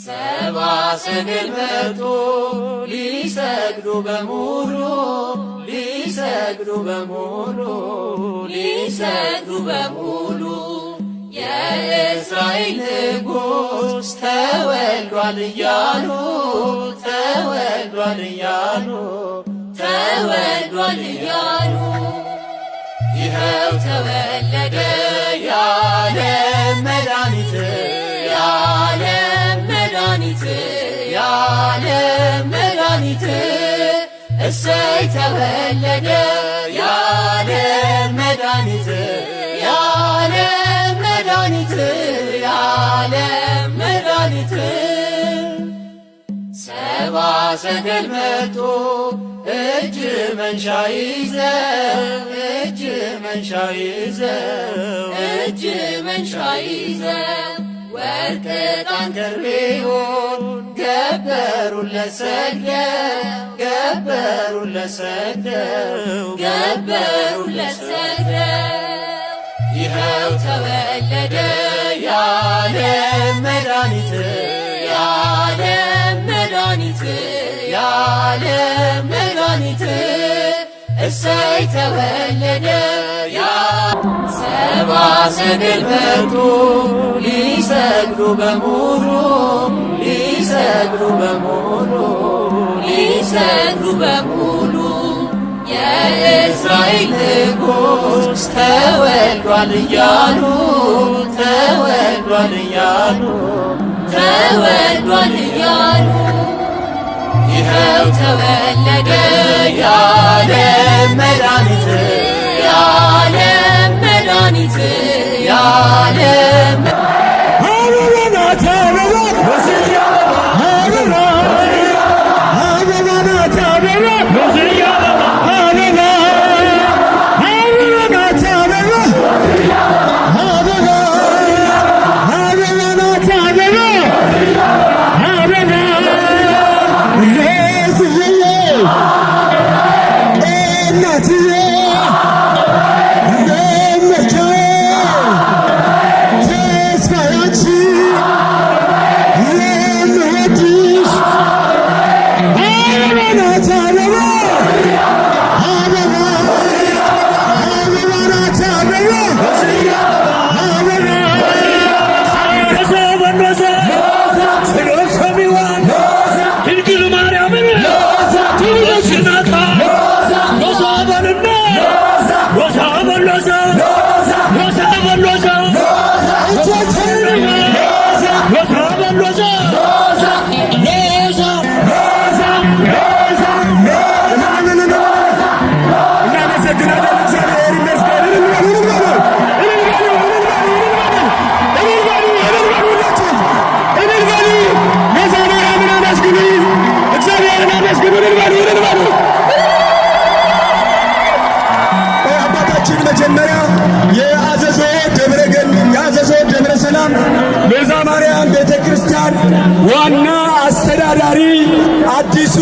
ሰብአ ሰገል መጡ ሊሰግዱ በሙሉ ሊሰግዱ በሙሉ ሊሰግዱ በሙሉ የእስራኤል ንጉሥ ተወልዷል እያሉ ተወልዷል እያሉ ተወልዷል እያሉ ይኸው ተወለደ የዓለም መድኃኒት የዓለም መድኃኒት የዓለም መድኃኒት እሰይ ተወለደ የዓለም መድኃኒት የዓለም መድኃኒት የዓለም መድኃኒት ሰብአ ሰገል መጡ እጅ መንሻ ይዘው እጅ መንሻ ይዘው እጅ መንሻ ይዘው ወርቅ ዕጣን ከርቤውን ገበሩለት ሰግደው ገበሩለት ሰግደው ገበሩለት ሰግደው ይኸው ተወለደ የዓለም መድኃኒት የዓለም መድኃኒት የዓለም መድኃኒት እሰይ ተወለደ ሰብአ ሰገል መጡ ሊሰግዱ በሙሉ ሊሰግዱ በሙሉ ሊሰግዱ በሙሉ የእስራኤል ንጉሥ ተወልዷል እያሉ ተወልዷል እያሉ ተወልዷል እያሉ ይኸው ተወለደ የዓለም መድኃኒት የዓለም መድኃኒት የዓለም መጀመሪያ የአዘዞ ደብረ ሰላም ቤዛ ማርያም ቤተ ክርስቲያን ዋና አስተዳዳሪ አዲሱ